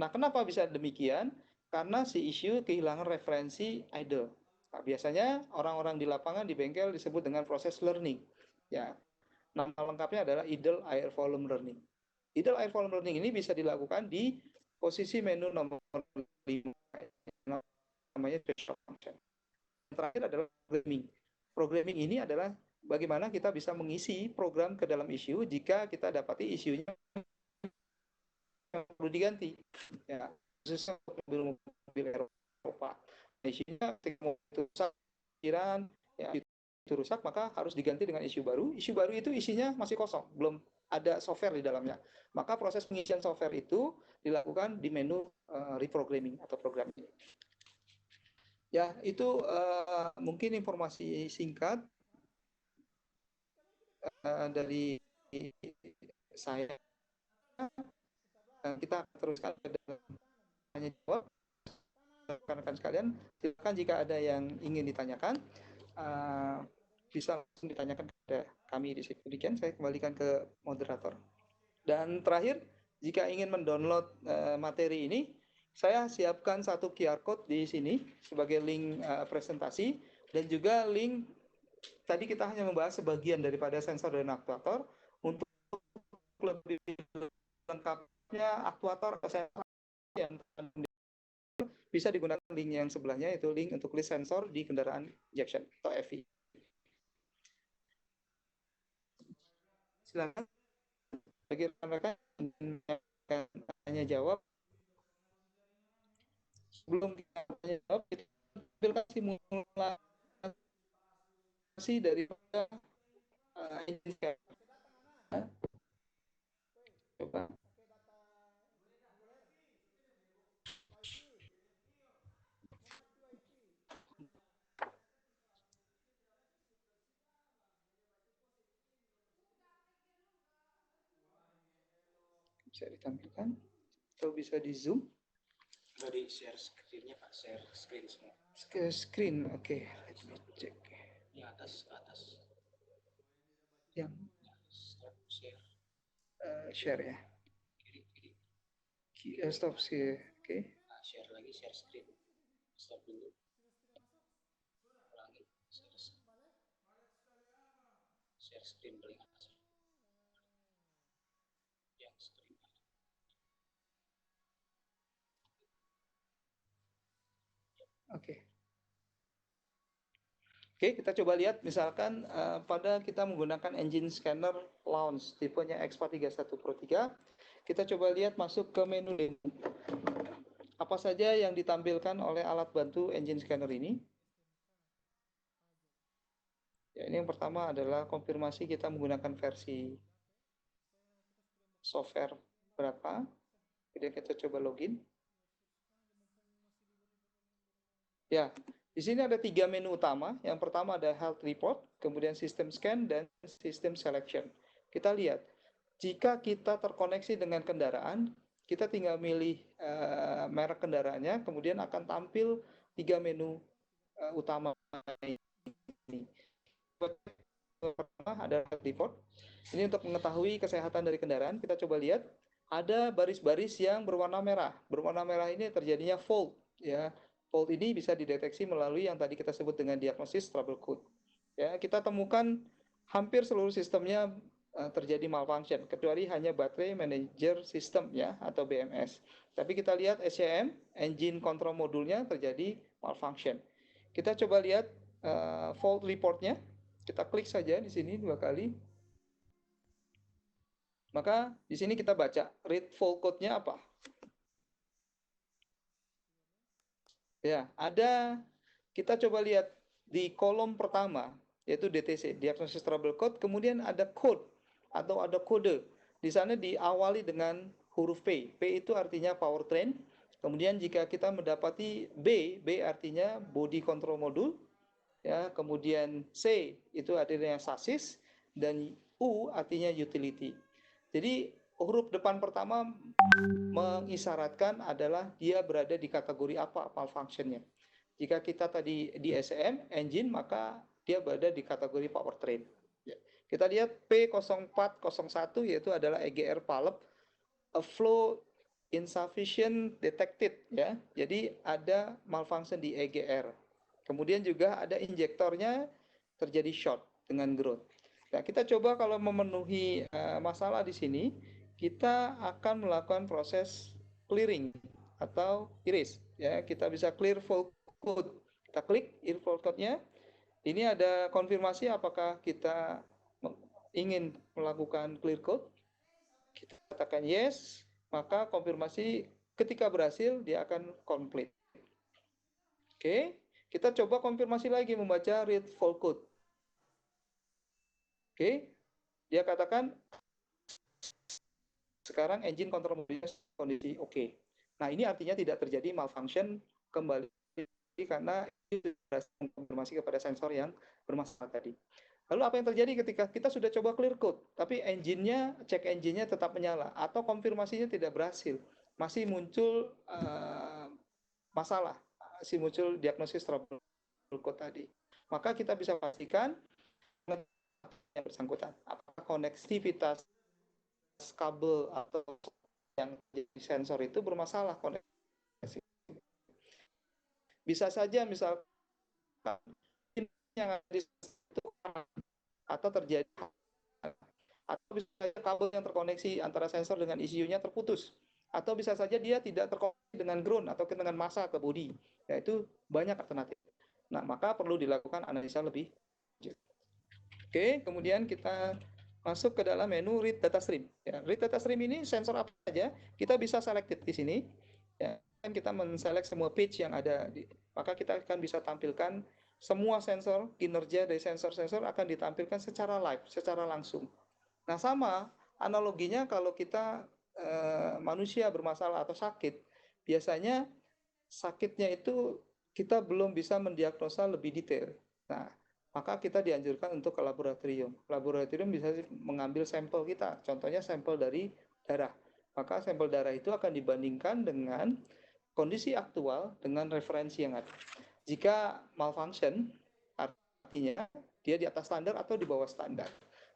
S1: Nah, kenapa bisa demikian? Karena si issue kehilangan referensi idle. Nah, biasanya orang-orang di lapangan di bengkel disebut dengan proses learning. Ya, nama lengkapnya adalah idle air volume learning. Idle air volume learning ini bisa dilakukan di posisi menu nomor 5, namanya threshold function. Yang terakhir adalah programming. Programming ini adalah bagaimana kita bisa mengisi program ke dalam issue jika kita dapati isunya yang perlu diganti. Ya, khususnya mobil Eropa. Isunya ketika mobil itu rusak, ya, itu rusak, maka harus diganti dengan isu baru. Isu baru itu isinya masih kosong, belum ada software di dalamnya. Maka proses pengisian software itu dilakukan di menu reprogramming atau programming. Ya, itu mungkin informasi singkat dari saya. Kita teruskan ke tanya jawab. Rekan-rekan sekalian, silakan jika ada yang ingin ditanyakan, bisa langsung ditanyakan kepada kami di sini. Demikian saya kembalikan ke moderator. Dan terakhir, jika ingin mendownload materi ini, saya siapkan satu QR code di sini sebagai link presentasi, dan juga link tadi kita hanya membahas sebagian daripada sensor dan aktuator. Untuk lebih lengkapnya aktuator atau sensor yang bisa digunakan link yang sebelahnya, itu link untuk list sensor di kendaraan injection atau EV. Silakan bagi rekan-rekan tanya jawab. Sebelum kita tanya jawab, kita tampilkan simulasi daripada engine. Coba. Bisa ditampilkan atau bisa di zoom.
S2: Dari share screen-nya Pak, share screen semua.
S1: Screen, oke. Okay. Let me check.
S2: Yang atas.
S1: Yang
S2: stop share.
S1: Share ya.
S2: Kiri.
S1: Stop share, oke. Okay.
S2: Nah, share lagi, share screen. Stop dulu. Ulangi, share screen paling atas. Yang screen.
S1: Oke. Oke, kita coba lihat misalkan pada kita menggunakan engine scanner launch tipenya X431 Pro 3, kita coba lihat masuk ke menu link. Apa saja yang ditampilkan oleh alat bantu engine scanner ini? Ya, ini yang pertama adalah konfirmasi kita menggunakan versi software berapa. Kemudian kita coba login. Ya, di sini ada 3 menu utama. Yang pertama ada health report, kemudian system scan, dan system selection. Kita lihat, jika kita terkoneksi dengan kendaraan, kita tinggal milih merek kendaraannya, kemudian akan tampil 3 menu utama ini. Pertama ada health report. Ini untuk mengetahui kesehatan dari kendaraan. Kita coba lihat, ada baris-baris yang berwarna merah. Berwarna merah ini terjadinya fault, ya. Fault ini bisa dideteksi melalui yang tadi kita sebut dengan diagnosis trouble code. Ya, kita temukan hampir seluruh sistemnya terjadi malfunction, kecuali hanya baterai manager system ya atau BMS. Tapi kita lihat SCM, engine control modulnya terjadi malfunction. Kita coba lihat fault reportnya. Kita klik saja di sini 2 kali. Maka di sini kita baca read fault code-nya apa. Ya, ada, kita coba lihat di kolom pertama, yaitu DTC, Diagnosis Trouble Code, kemudian ada code atau ada kode. Di sana diawali dengan huruf P. P itu artinya powertrain, Kemudian jika kita mendapati B artinya body control module, ya. Kemudian C itu artinya sasis, dan U artinya utility. Jadi huruf depan pertama mengisyaratkan adalah dia berada di kategori apa malfunctionnya. Jika kita tadi di SM engine, maka dia berada di kategori powertrain. Ya. Kita lihat P0401 yaitu adalah EGR valve, a flow insufficient detected, ya. Jadi ada malfunction di EGR. Kemudian juga ada injektornya terjadi short dengan growth. Nah, kita coba kalau memenuhi masalah di sini, kita akan melakukan proses clearing atau iris, ya. Kita bisa clear full code. Kita klik full code-nya. Ini ada konfirmasi apakah kita ingin melakukan clear code. Kita katakan yes, maka konfirmasi ketika berhasil dia akan complete. Oke, kita coba konfirmasi lagi membaca read full code. Oke, dia katakan sekarang engine control mobilnya kondisi oke. Nah, ini artinya tidak terjadi malfunction kembali karena itu konfirmasi kepada sensor yang bermasalah tadi. Lalu apa yang terjadi ketika kita sudah coba clear code, tapi cek engine-nya tetap menyala atau konfirmasinya tidak berhasil, masih muncul masalah, masih muncul diagnosis trouble code tadi. Maka kita bisa pastikan yang bersangkutan, apakah konektivitas kabel atau yang jadi sensor itu bermasalah koneksi. Bisa saja misalkan yang ada di situ atau terjadi atau bisa saja kabel yang terkoneksi antara sensor dengan ECU-nya terputus, atau bisa saja dia tidak terkoneksi dengan ground atau dengan massa ke bodi. Yaitu banyak alternatif. Nah, maka perlu dilakukan analisa lebih lanjut. Oke, kemudian kita masuk ke dalam menu read data stream. Ya, read data stream ini sensor apa saja kita bisa selected di sini. Ya, kita menselect semua page yang ada, maka kita akan bisa tampilkan semua sensor, kinerja dari sensor-sensor akan ditampilkan secara live, secara langsung. Nah, sama analoginya kalau kita manusia bermasalah atau sakit, biasanya sakitnya itu kita belum bisa mendiagnosa lebih detail. Nah, maka kita dianjurkan untuk ke laboratorium. Laboratorium bisa mengambil sampel kita, contohnya sampel dari darah. Maka sampel darah itu akan dibandingkan dengan kondisi aktual dengan referensi yang ada. Jika malfunction, artinya dia di atas standar atau di bawah standar.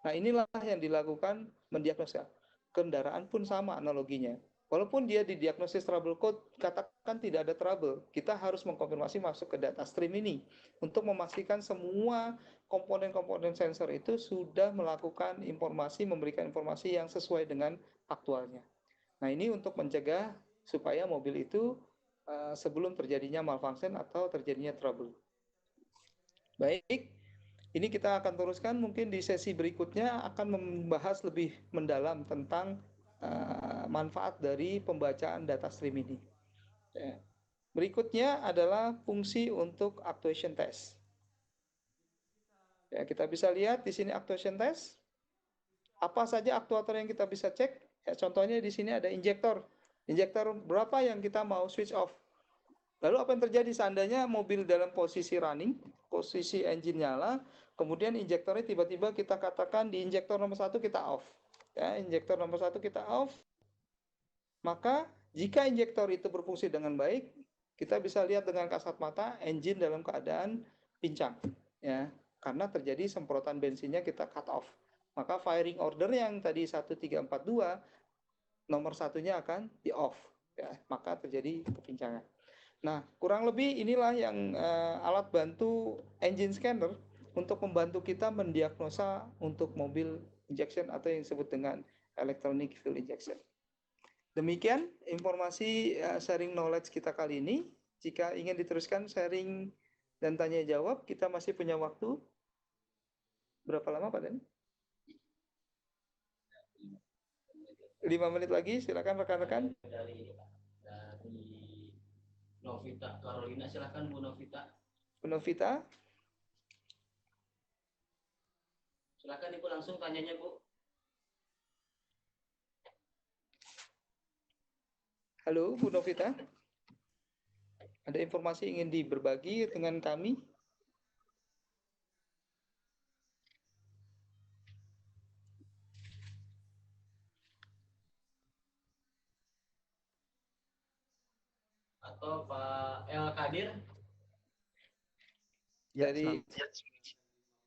S1: Nah, inilah yang dilakukan mendiagnosa. Kendaraan pun sama analoginya. Walaupun dia didiagnosis trouble code, katakan tidak ada trouble, kita harus mengkonfirmasi masuk ke data stream ini untuk memastikan semua komponen-komponen sensor itu sudah melakukan informasi, memberikan informasi yang sesuai dengan aktualnya. Nah, ini untuk mencegah supaya mobil itu sebelum terjadinya malfunction atau terjadinya trouble. Baik, ini kita akan teruskan mungkin di sesi berikutnya akan membahas lebih mendalam tentang manfaat dari pembacaan data stream ini. Ya. Berikutnya adalah fungsi untuk actuation test. Ya, kita bisa lihat di sini actuation test. Apa saja aktuator yang kita bisa cek? Ya, contohnya di sini ada injektor. Injektor berapa yang kita mau switch off? Lalu apa yang terjadi seandainya mobil dalam posisi running, posisi engine nyala, kemudian injektornya tiba-tiba kita katakan di injektor nomor 1 kita off. Ya, injektor nomor 1 kita off, maka jika injektor itu berfungsi dengan baik, kita bisa lihat dengan kasat mata engine dalam keadaan pincang, ya, karena terjadi semprotan bensinnya kita cut off. Maka firing order yang tadi 1342 nomor satunya akan di off, ya, maka terjadi kepincangan. Nah, kurang lebih inilah yang alat bantu engine scanner untuk membantu kita mendiagnosa untuk mobil injection atau yang disebut dengan electronic fuel injection. Demikian informasi sharing knowledge kita kali ini. Jika ingin diteruskan sharing dan tanya jawab, kita masih punya waktu. Berapa lama Pak Dani? 5 menit lagi, silakan rekan-rekan.
S3: Dari Novita Carolina, silakan Bu Novita.
S1: Bu Novita.
S3: Silakan Ibu langsung tanyanya Bu.
S1: Halo Bu Novita. Ada informasi ingin berbagi dengan kami?
S3: Atau Pak El Kadir?
S4: Ya,
S1: Dari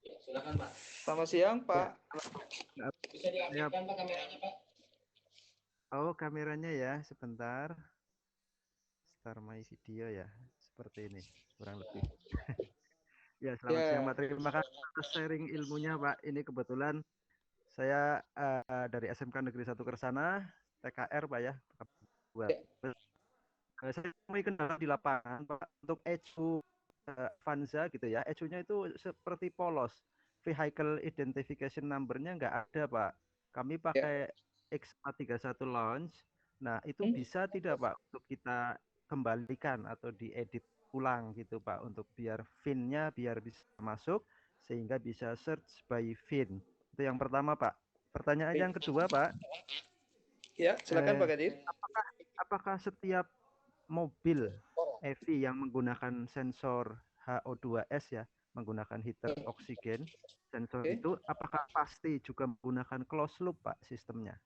S3: Ya, silakan Pak.
S1: selamat siang,
S4: ya.
S1: Pak.
S3: Bisa diaktifkan Pak kameranya Pak?
S4: Oh, kameranya ya, sebentar. Start my video ya, seperti ini, kurang lebih. Ya, selamat siang Pak.
S1: Ya,
S4: Terima kasih atas sharing ilmunya Pak. Ini kebetulan saya dari SMK Negeri 1 Kersana, TKR Pak ya. Buat saya temui kendala di lapangan Pak untuk ECU Avanza gitu ya. ECU-nya itu seperti polos. Vehicle Identification Number-nya nggak ada Pak. Kami
S1: ya.
S4: pakai X31 Launch. Nah, itu
S1: Hmm?
S4: bisa tidak Pak untuk kita kembalikan atau diedit ulang gitu Pak untuk biar VIN-nya biar bisa masuk sehingga bisa search by VIN. Itu yang pertama Pak. Pertanyaan yang
S1: Baik.
S4: kedua Pak,
S1: Ya, silakan
S4: eh,
S1: Pak Kadir.
S4: apakah setiap mobil EV yang menggunakan sensor HO2S ya, menggunakan heater oksigen, sensor
S1: Oke.
S4: itu apakah pasti juga menggunakan closed loop Pak sistemnya?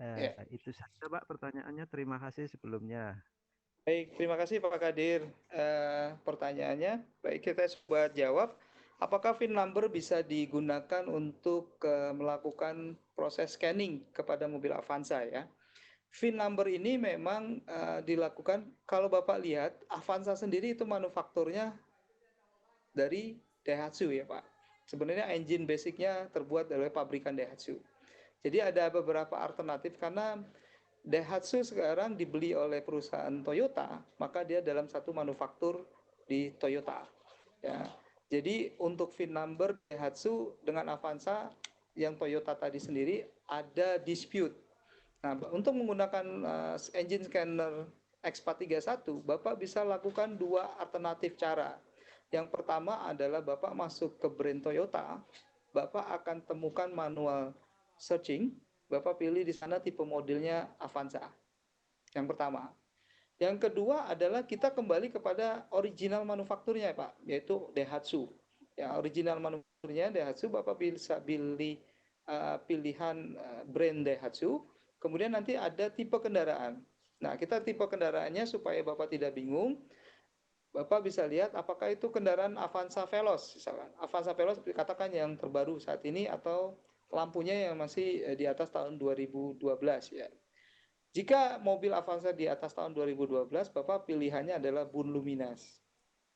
S1: Ya.
S4: Itu saja Pak pertanyaannya. Terima kasih sebelumnya.
S1: Baik, terima kasih Pak Kadir. Pertanyaannya, baik kita coba jawab. Apakah VIN number bisa digunakan untuk melakukan proses scanning kepada mobil Avanza ya? VIN number ini memang dilakukan, kalau Bapak lihat, Avanza sendiri itu manufakturnya dari Daihatsu ya Pak. Sebenarnya engine basicnya terbuat dari pabrikan Daihatsu. Jadi ada beberapa alternatif karena Daihatsu sekarang dibeli oleh perusahaan Toyota, maka dia dalam satu manufaktur di Toyota. Ya. Jadi untuk VIN number Daihatsu dengan Avanza yang Toyota tadi sendiri ada dispute. Nah, untuk menggunakan engine scanner X431, Bapak bisa lakukan dua alternatif cara. Yang pertama adalah Bapak masuk ke brand Toyota, Bapak akan temukan manual searching, Bapak pilih di sana tipe modelnya Avanza. Yang pertama. Yang kedua adalah kita kembali kepada original manufakturnya, Pak, yaitu Daihatsu. Ya, original manufakturnya Daihatsu, Bapak bisa pilih pilihan brand Daihatsu. Kemudian nanti ada tipe kendaraan. Nah, kita tipe kendaraannya supaya Bapak tidak bingung. Bapak bisa lihat apakah itu kendaraan Avanza Veloz, misalkan. Avanza Veloz katakan yang terbaru saat ini atau lampunya yang masih di atas tahun 2012 ya. Jika mobil Avanza di atas tahun 2012, Bapak pilihannya adalah Bun Luminas.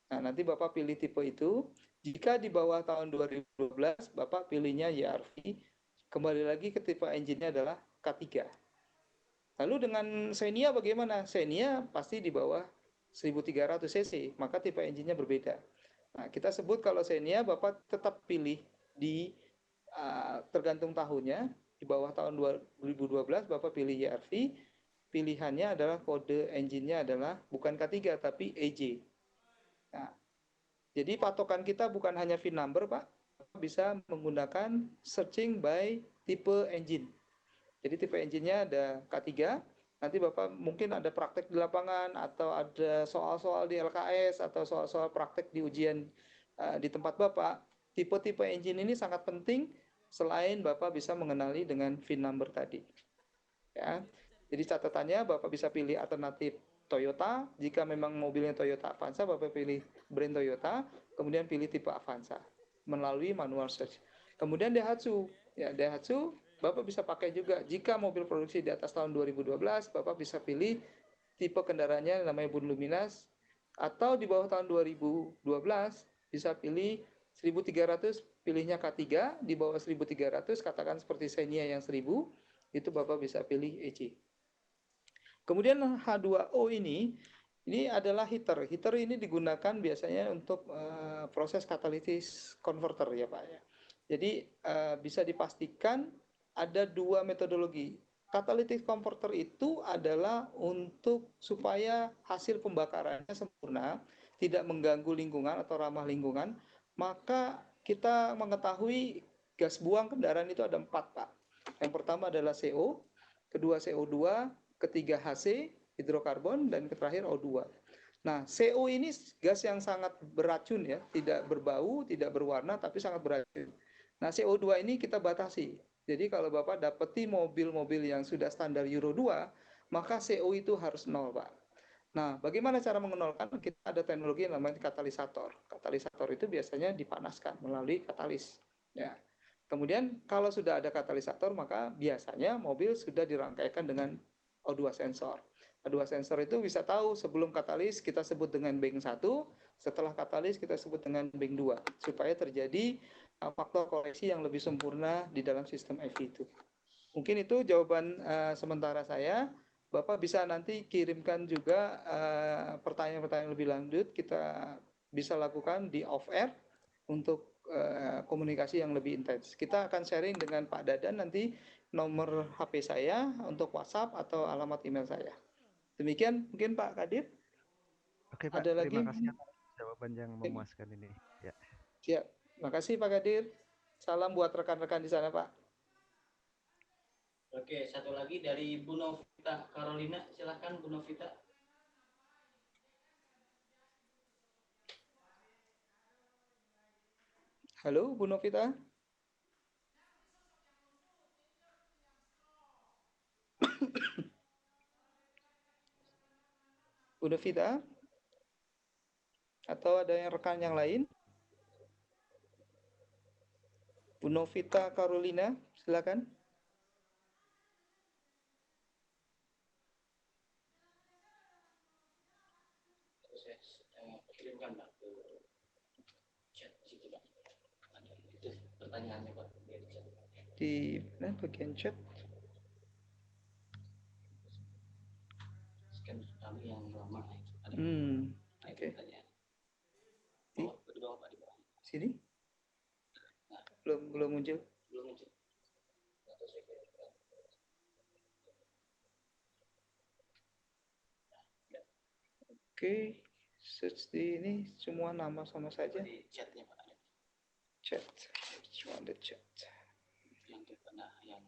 S1: Nah, nanti Bapak pilih tipe itu. Jika di bawah tahun 2012, Bapak pilihnya YRV. Kembali lagi ke tipe engine-nya adalah K3. Lalu dengan Xenia bagaimana? Xenia pasti di bawah 1300 cc, maka tipe engine-nya berbeda. Nah, kita sebut kalau Xenia Bapak tetap pilih di tergantung tahunnya, di bawah tahun 2012 Bapak pilih YRV, pilihannya adalah kode engine-nya adalah bukan K3 tapi EJ. Nah, jadi patokan kita bukan hanya VIN number, Pak, bisa menggunakan searching by tipe engine. Jadi tipe engine-nya ada K3, nanti Bapak mungkin ada praktek di lapangan atau ada soal-soal di LKS atau soal-soal praktek di ujian di tempat Bapak. Tipe-tipe engine ini sangat penting selain Bapak bisa mengenali dengan VIN number tadi. Ya. Jadi catatannya Bapak bisa pilih alternatif Toyota, jika memang mobilnya Toyota Avanza, Bapak pilih brand Toyota, kemudian pilih tipe Avanza melalui manual search. Kemudian Daihatsu, ya Daihatsu Bapak bisa pakai juga jika mobil produksi di atas tahun 2012, Bapak bisa pilih tipe kendaraannya namanya Bun Luminas, atau di bawah tahun 2012 bisa pilih 1300, pilihnya K3, di bawah 1300 katakan seperti Xenia yang 1000, itu Bapak bisa pilih EC. Kemudian H2O ini adalah heater. Heater ini digunakan biasanya untuk proses catalytic converter ya Pak ya. Jadi bisa dipastikan ada dua metodologi. Catalytic converter itu adalah untuk supaya hasil pembakarannya sempurna, tidak mengganggu lingkungan atau ramah lingkungan, maka kita mengetahui gas buang kendaraan itu ada 4 Pak. Yang pertama adalah CO, kedua CO2, ketiga HC, hidrokarbon, dan terakhir O2. Nah, CO ini gas yang sangat beracun ya, tidak berbau, tidak berwarna, tapi sangat beracun. Nah, CO2 ini kita batasi. Jadi kalau Bapak dapati mobil-mobil yang sudah standar Euro 2, maka CO itu harus nol, Pak. Nah, bagaimana cara mengenolkan? Kita ada teknologi yang namanya katalisator. Katalisator itu biasanya dipanaskan melalui katalis. Ya. Kemudian kalau sudah ada katalisator, maka biasanya mobil sudah dirangkaikan dengan O2 sensor. O2 sensor itu bisa tahu sebelum katalis kita sebut dengan bank 1, setelah katalis kita sebut dengan bank 2, supaya terjadi faktor koreksi yang lebih sempurna di dalam sistem EV itu. Mungkin itu jawaban sementara saya. Bapak bisa nanti kirimkan juga pertanyaan-pertanyaan lebih lanjut, kita bisa lakukan di off air untuk komunikasi yang lebih intens. Kita akan sharing dengan Pak Dadan nanti nomor HP saya untuk WhatsApp atau alamat email saya. Demikian mungkin Pak Kadir.
S4: Oke Pak,
S1: Ada
S4: terima
S1: lagi?
S4: kasih atas jawaban yang memuaskan ini. Ya.
S1: Ya, makasih Pak Kadir. Salam buat rekan-rekan di sana Pak.
S3: Oke, satu lagi dari Bu Novita Carolina. Silahkan Bu Novita.
S1: Halo Bu Novita. Bu Novita. Atau ada yang rekan yang lain? Bu Novita Carolina, silakan.
S3: Saya kirimkan Pak ke chat situ Pak. Ada itu pertanyaannya Pak di chat.
S1: Di bagian chat.
S3: Scan kami yang lama ada.
S1: Oke.
S3: Pertanyaan.
S1: Di
S3: Di bawah Pak, di bawah.
S1: sini?
S3: Nah,
S1: Belum muncul.
S3: belum muncul. Atau saya kirimkan.
S1: Oke, search di ini semua nama sama saja.
S3: Di chatnya Pak ada.
S1: Chat, cuma ada chat.
S3: Yang terkena yang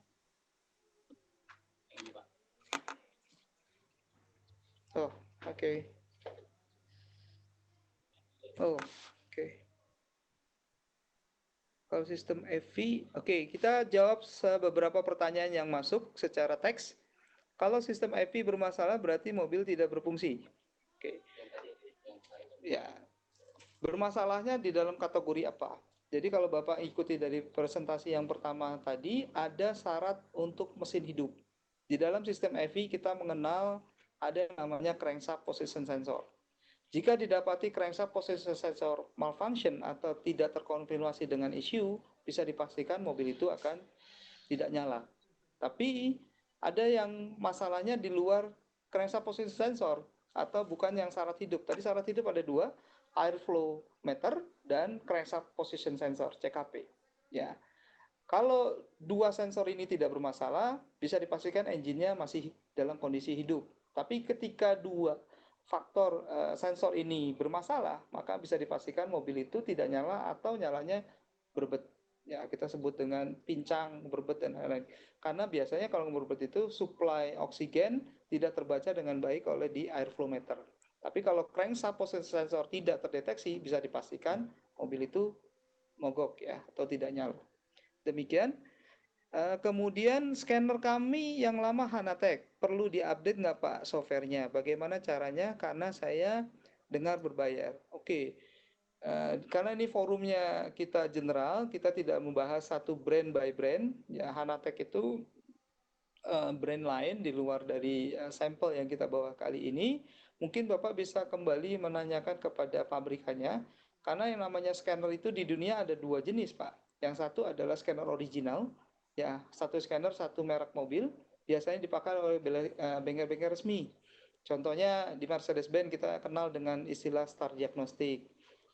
S3: ini Pak.
S1: Oh, oke. Oh, oke. Kalau sistem EV, oke, kita jawab beberapa pertanyaan yang masuk secara teks. Kalau sistem EV bermasalah berarti mobil tidak berfungsi. Oke.
S3: Yang tadi yang saya
S1: Ya, bermasalahnya di dalam kategori apa? Jadi kalau Bapak ikuti dari presentasi yang pertama tadi, ada syarat untuk mesin hidup. Di dalam sistem EV kita mengenal ada yang namanya crankshaft position sensor. Jika didapati crankshaft position sensor malfunction atau tidak terkonfirmasi dengan isu, bisa dipastikan mobil itu akan tidak nyala. Tapi ada yang masalahnya di luar crankshaft position sensor atau bukan yang syarat hidup. Tadi syarat hidup ada dua, airflow meter dan crankshaft position sensor (CKP). Ya, kalau dua sensor ini tidak bermasalah, bisa dipastikan engine-nya masih dalam kondisi hidup. Tapi ketika dua faktor sensor ini bermasalah, maka bisa dipastikan mobil itu tidak nyala atau nyalanya berbet. Ya, kita sebut dengan pincang, berbet, dan lain-lain. Karena biasanya kalau berbet itu suplai oksigen tidak terbaca dengan baik oleh di airflow meter. Tapi kalau crankshaft position sensor tidak terdeteksi, bisa dipastikan mobil itu mogok ya atau tidak nyala. Demikian. Kemudian scanner kami yang lama Hanatek, perlu diupdate nggak Pak softwarenya? Bagaimana caranya? Karena saya dengar berbayar. Oke, karena ini forumnya kita general, kita tidak membahas satu brand by brand. Ya, Hanatek itu brand lain di luar dari sampel yang kita bawa kali ini. Mungkin Bapak bisa kembali menanyakan kepada pabrikannya, karena yang namanya scanner itu di dunia ada dua jenis Pak. Yang satu adalah scanner original, ya satu scanner satu merek mobil, biasanya dipakai oleh bengkel-bengkel resmi. Contohnya di Mercedes-Benz kita kenal dengan istilah Star Diagnostic.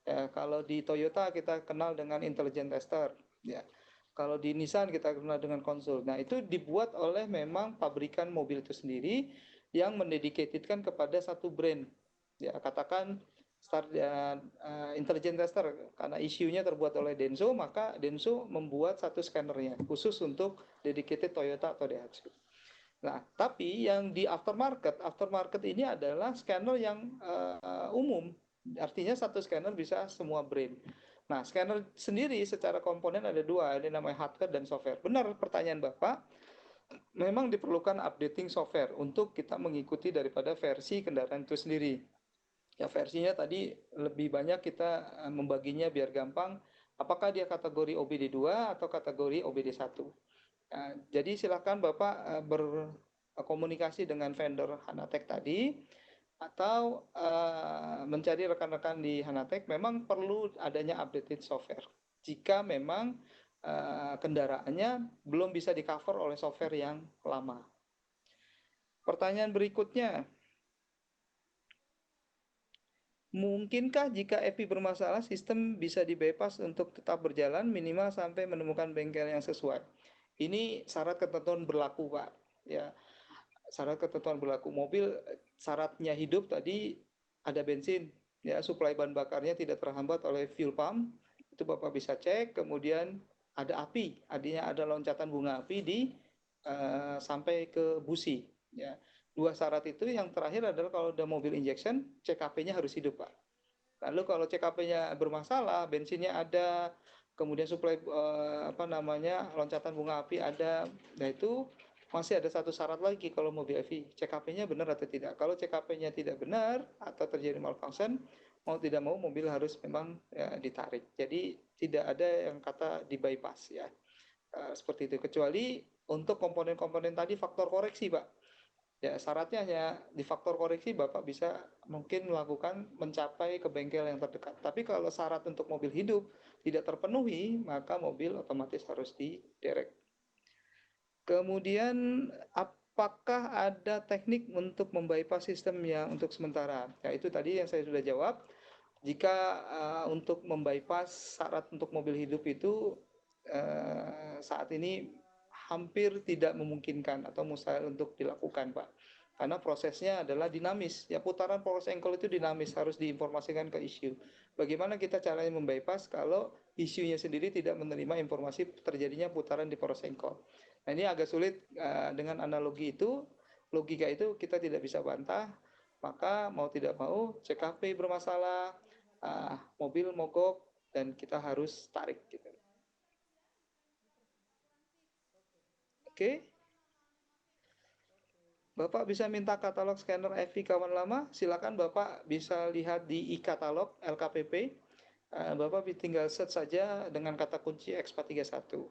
S1: Ya, kalau di Toyota kita kenal dengan Intelligent Tester. Ya. Kalau di Nissan kita kenal dengan konsul. Nah, itu dibuat oleh memang pabrikan mobil itu sendiri yang mendedicatedkan kepada satu brand. Ya, katakan Intelligent Tester, karena isunya terbuat oleh Denso, maka Denso membuat satu scannernya khusus untuk dedicated Toyota atau Daihatsu. Nah, tapi yang di aftermarket ini adalah scanner yang umum. Artinya satu scanner bisa semua brand. Nah, scanner sendiri secara komponen ada dua, ini namanya hardware dan software. Benar pertanyaan Bapak, memang diperlukan updating software untuk kita mengikuti daripada versi kendaraan itu sendiri. Ya versinya tadi lebih banyak kita membaginya biar gampang, apakah dia kategori OBD2 atau kategori OBD1. Nah, jadi silakan Bapak berkomunikasi dengan vendor Hanatek tadi atau mencari rekan-rekan di Hanatek. Memang perlu adanya updated software. Jika memang kendaraannya belum bisa di-cover oleh software yang lama. Pertanyaan berikutnya, mungkinkah jika EPI bermasalah, sistem bisa di-bypass untuk tetap berjalan minimal sampai menemukan bengkel yang sesuai? Ini syarat ketentuan berlaku, Pak. Ya, syarat ketentuan berlaku. Mobil syaratnya hidup tadi ada bensin, ya, suplai bahan bakarnya tidak terhambat oleh fuel pump. Itu Bapak bisa cek. Kemudian ada api, artinya ada loncatan bunga api di sampai ke busi. Ya, dua syarat itu. Yang terakhir adalah kalau udah mobil injection, CKP-nya harus hidup, Pak. Lalu kalau CKP-nya bermasalah, bensinnya ada, kemudian suplai loncatan bunga api ada, nah itu masih ada satu syarat lagi kalau mobil EV, CKP-nya benar atau tidak. Kalau CKP-nya tidak benar atau terjadi malfunction, mau tidak mau mobil harus memang ya, ditarik. Jadi tidak ada yang kata di bypass ya. Seperti itu, kecuali untuk komponen-komponen tadi faktor koreksi, Pak. Ya, syaratnya hanya di faktor koreksi Bapak bisa mungkin melakukan mencapai ke bengkel yang terdekat. Tapi kalau syarat untuk mobil hidup tidak terpenuhi, maka mobil otomatis harus diderek. Kemudian apakah ada teknik untuk membypass sistem yang untuk sementara? Ya, itu tadi yang saya sudah jawab. Jika untuk membypass syarat untuk mobil hidup itu saat ini hampir tidak memungkinkan atau mustahil untuk dilakukan, Pak. Karena prosesnya adalah dinamis. Ya, putaran poros engkol itu dinamis, harus diinformasikan ke issue. Bagaimana kita caranya membypass kalau isunya sendiri tidak menerima informasi terjadinya putaran di poros engkol. Nah, ini agak sulit dengan analogi itu, logika itu kita tidak bisa bantah. Maka mau tidak mau CKP bermasalah, mobil mogok, dan kita harus tarik gitu. Oke, Bapak bisa minta katalog scanner EV kawan lama, silakan Bapak bisa lihat di e-katalog LKPP. Bapak tinggal search saja dengan kata kunci X431.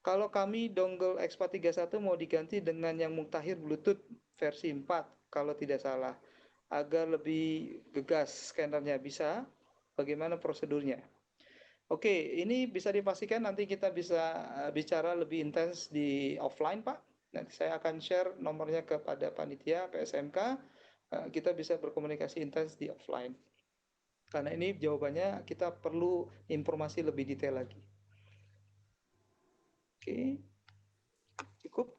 S1: Kalau kami dongle X431 mau diganti dengan yang mutakhir Bluetooth versi 4 kalau tidak salah, agar lebih gegas scannernya, bisa? Bagaimana prosedurnya? Oke, ini bisa dipastikan nanti kita bisa bicara lebih intens di offline, Pak. Nanti saya akan share nomornya kepada panitia PSMK. Kita bisa berkomunikasi intens di offline. Karena ini jawabannya kita perlu informasi lebih detail lagi. Oke, cukup.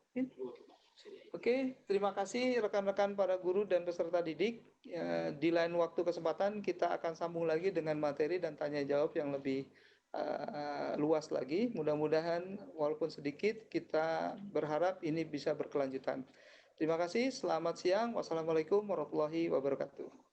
S1: Oke, terima kasih rekan-rekan para guru dan peserta didik. Di lain waktu kesempatan kita akan sambung lagi dengan materi dan tanya jawab yang lebih luas lagi. Mudah-mudahan walaupun sedikit, kita berharap ini bisa berkelanjutan. Terima kasih, selamat siang. Wassalamualaikum warahmatullahi wabarakatuh.